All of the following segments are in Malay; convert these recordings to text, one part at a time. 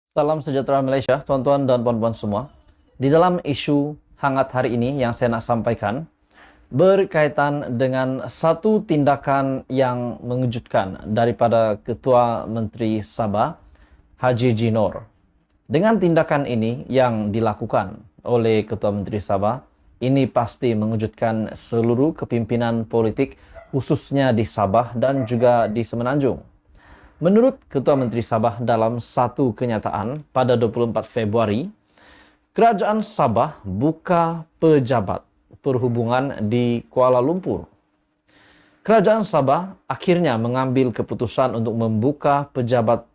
Salam sejahtera Malaysia, tuan-tuan dan puan-puan semua. Di dalam isu hangat hari ini yang saya nak sampaikan, berkaitan dengan satu tindakan yang mengejutkan daripada Ketua Menteri Sabah, Haji Jinor. Dengan tindakan ini yang dilakukan oleh Ketua Menteri Sabah, ini pasti mengejutkan seluruh kepimpinan politik, khususnya di Sabah dan juga di Semenanjung. Menurut Ketua Menteri Sabah dalam satu kenyataan pada 24 Februari, Kerajaan Sabah buka pejabat perhubungan di Kuala Lumpur. Kerajaan Sabah akhirnya mengambil keputusan untuk membuka pejabat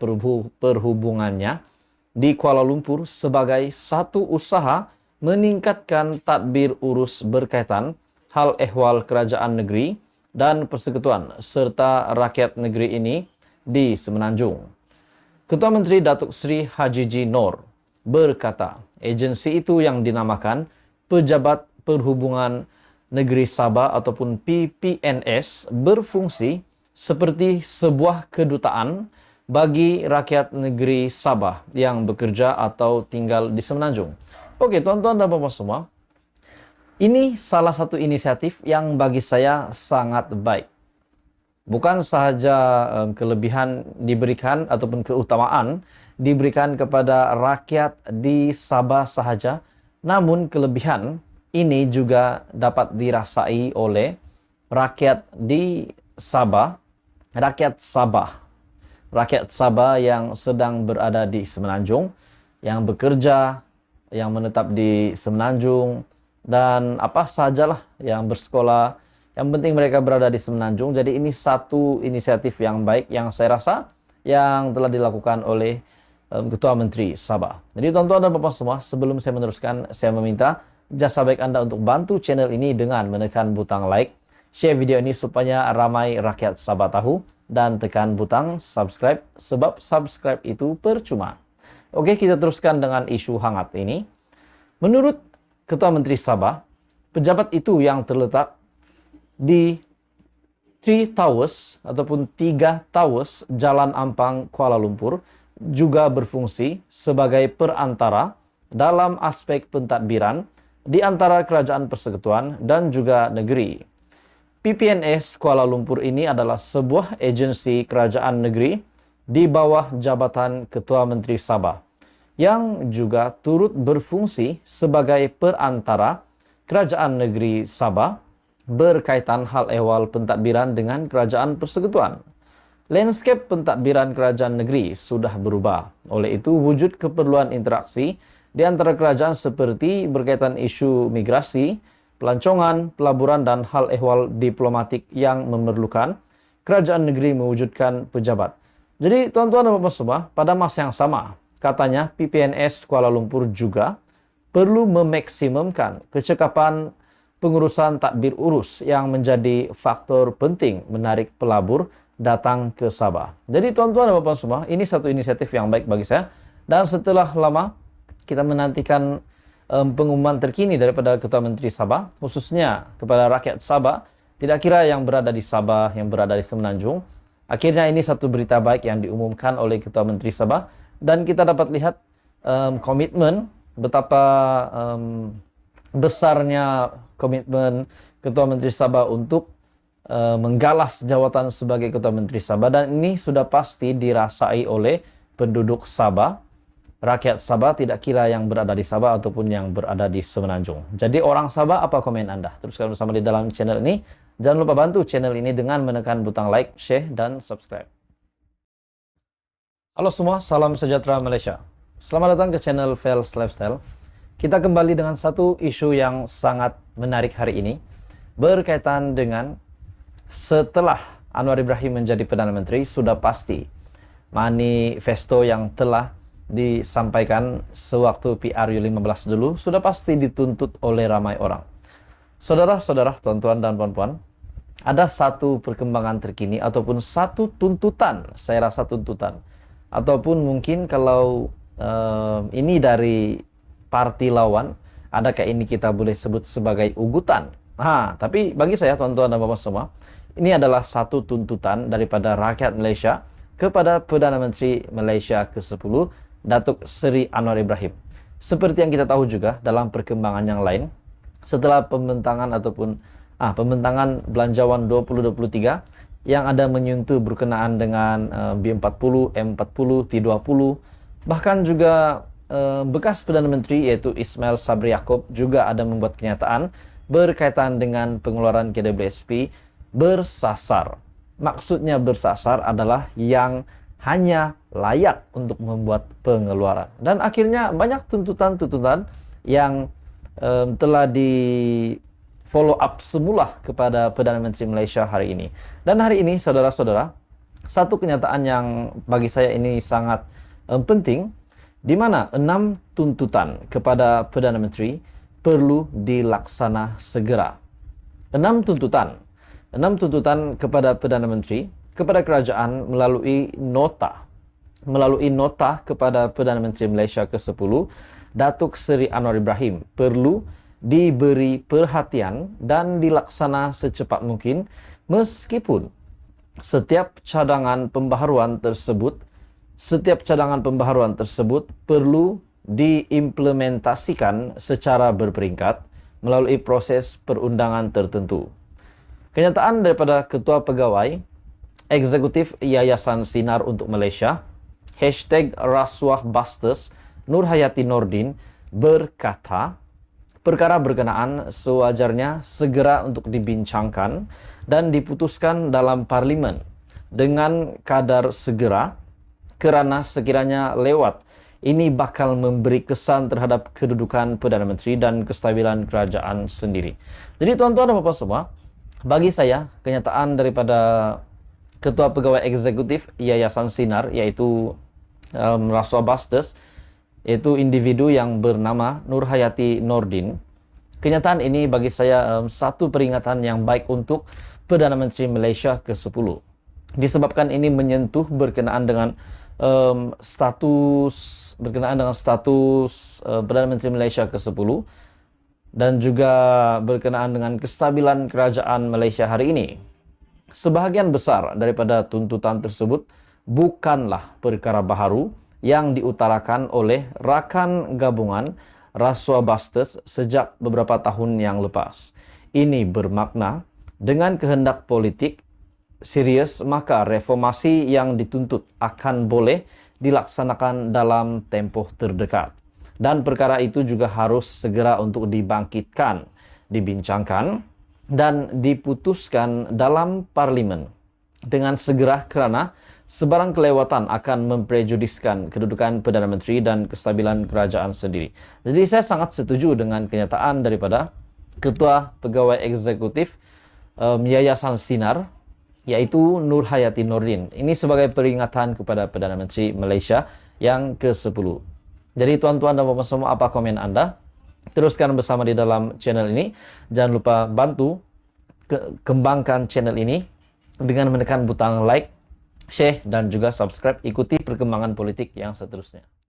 perhubungannya di Kuala Lumpur sebagai satu usaha meningkatkan tadbir urus berkaitan hal ehwal kerajaan negeri dan persekutuan serta rakyat negeri ini di Semenanjung. Ketua Menteri Datuk Seri Haji Jinor berkata, agensi itu yang dinamakan Pejabat Perhubungan Negeri Sabah ataupun PPNS berfungsi seperti sebuah kedutaan bagi rakyat negeri Sabah yang bekerja atau tinggal di Semenanjung. Okey, tuan-tuan dan puan-puan semua, ini salah satu inisiatif yang bagi saya sangat baik. Bukan sahaja kelebihan diberikan ataupun keutamaan diberikan kepada rakyat di Sabah sahaja, namun kelebihan ini juga dapat dirasai oleh rakyat di Sabah, rakyat Sabah yang sedang berada di Semenanjung, yang bekerja, yang menetap di Semenanjung, dan apa sajalah yang bersekolah. Yang penting mereka berada di Semenanjung. Jadi ini satu inisiatif yang baik yang saya rasa yang telah dilakukan oleh Ketua Menteri Sabah. Jadi tuan-tuan dan puan-puan semua, sebelum saya meneruskan, saya meminta jasa baik anda untuk bantu channel ini dengan menekan butang like, share video ini supaya ramai rakyat Sabah tahu, dan tekan butang subscribe sebab subscribe itu percuma. Okey, kita teruskan dengan isu hangat ini. Menurut Ketua Menteri Sabah, pejabat itu yang terletak di 3 Towers ataupun 3 Towers Jalan Ampang, Kuala Lumpur juga berfungsi sebagai perantara dalam aspek pentadbiran di antara kerajaan persekutuan dan juga negeri. PPNS Kuala Lumpur ini adalah sebuah agensi kerajaan negeri di bawah jabatan Ketua Menteri Sabah yang juga turut berfungsi sebagai perantara kerajaan negeri Sabah berkaitan hal ehwal pentadbiran dengan kerajaan persekutuan. Landscape pentadbiran kerajaan negeri sudah berubah. Oleh itu, wujud keperluan interaksi di antara kerajaan seperti berkaitan isu migrasi, pelancongan, pelaburan dan hal ehwal diplomatik yang memerlukan kerajaan negeri mewujudkan pejabat. Jadi, tuan-tuan dan puan-puan semua, pada masa yang sama, katanya PPNS Kuala Lumpur juga perlu memaksimumkan kecekapan pengurusan tadbir urus yang menjadi faktor penting menarik pelabur datang ke Sabah. Jadi tuan-tuan dan puan-puan semua, ini satu inisiatif yang baik bagi saya. Dan setelah lama kita menantikan pengumuman terkini daripada Ketua Menteri Sabah, khususnya kepada rakyat Sabah, tidak kira yang berada di Sabah, yang berada di Semenanjung. Akhirnya ini satu berita baik yang diumumkan oleh Ketua Menteri Sabah, dan kita dapat lihat komitmen betapa besarnya komitmen Ketua Menteri Sabah untuk menggalas jawatan sebagai Ketua Menteri Sabah, dan ini sudah pasti dirasai oleh penduduk Sabah, rakyat Sabah, tidak kira yang berada di Sabah ataupun yang berada di Semenanjung. Jadi orang Sabah, apa komen anda? Teruskan bersama di dalam channel ini. Jangan lupa bantu channel ini dengan menekan butang like, share, dan subscribe. Halo semua, salam sejahtera Malaysia. Selamat datang ke channel Fels Lifestyle. Kita kembali dengan satu isu yang sangat menarik hari ini, berkaitan dengan setelah Anwar Ibrahim menjadi Perdana Menteri, sudah pasti manifesto yang telah disampaikan sewaktu PRU15 dulu sudah pasti dituntut oleh ramai orang. Saudara-saudara, tuan-tuan dan puan-puan, ada satu perkembangan terkini ataupun satu tuntutan, saya rasa tuntutan, ataupun mungkin kalau ini dari parti lawan, adakah ini kita boleh sebut sebagai ugutan? Tapi bagi saya, tuan-tuan dan puan-puan semua, ini adalah satu tuntutan daripada rakyat Malaysia kepada Perdana Menteri Malaysia ke-10, Datuk Seri Anwar Ibrahim. Seperti yang kita tahu juga dalam perkembangan yang lain, setelah pembentangan pembentangan Belanjawan 2023 yang ada menyentuh berkenaan dengan B40, M40, T20, bahkan juga bekas Perdana Menteri yaitu Ismail Sabri Yaakob juga ada membuat kenyataan berkaitan dengan pengeluaran KWSP bersasar. Maksudnya bersasar adalah yang hanya layak untuk membuat pengeluaran. Dan akhirnya banyak tuntutan-tuntutan yang telah di follow up semula kepada Perdana Menteri Malaysia hari ini. Dan hari ini, saudara-saudara, satu kenyataan yang bagi saya ini sangat penting, di mana 6 tuntutan kepada Perdana Menteri perlu dilaksana segera. 6 tuntutan kepada Perdana Menteri, kepada kerajaan melalui nota kepada Perdana Menteri Malaysia ke-10, Datuk Seri Anwar Ibrahim perlu diberi perhatian dan dilaksana secepat mungkin, meskipun setiap cadangan pembaharuan tersebut perlu diimplementasikan secara berperingkat melalui proses perundangan tertentu. Kenyataan daripada Ketua Pegawai Eksekutif Yayasan Sinar untuk Malaysia, #RasuahBusters, Nur Hayati Nordin, berkata, perkara berkenaan sewajarnya segera untuk dibincangkan dan diputuskan dalam parlimen dengan kadar segera, kerana sekiranya lewat, ini bakal memberi kesan terhadap kedudukan Perdana Menteri dan kestabilan kerajaan sendiri. Jadi tuan-tuan dan puan semua, bagi saya kenyataan daripada Ketua Pegawai Eksekutif Yayasan Sinar, yaitu RasuahBusters, yaitu individu yang bernama Nur Hayati Nordin. Kenyataan ini bagi saya satu peringatan yang baik untuk Perdana Menteri Malaysia ke-10. Disebabkan ini menyentuh berkenaan dengan status Perdana Menteri Malaysia ke-10 dan juga berkenaan dengan kestabilan kerajaan Malaysia hari ini. Sebahagian besar daripada tuntutan tersebut bukanlah perkara baharu yang diutarakan oleh rakan gabungan RasuahBusters sejak beberapa tahun yang lepas. Ini bermakna dengan kehendak politik serius, maka reformasi yang dituntut akan boleh dilaksanakan dalam tempoh terdekat. Dan perkara itu juga harus segera untuk dibangkitkan, dibincangkan, dan diputuskan dalam parlimen dengan segera, kerana sebarang kelewatan akan memprejudiskan kedudukan Perdana Menteri dan kestabilan kerajaan sendiri. Jadi saya sangat setuju dengan kenyataan daripada Ketua Pegawai Eksekutif Yayasan Sinar, yaitu Nur Hayati Nordin. Ini sebagai peringatan kepada Perdana Menteri Malaysia yang ke-10. Jadi tuan-tuan dan puan semua, apa komen anda? Teruskan bersama di dalam channel ini. Jangan lupa bantu kembangkan channel ini dengan menekan butang like, share, dan juga subscribe. Ikuti perkembangan politik yang seterusnya.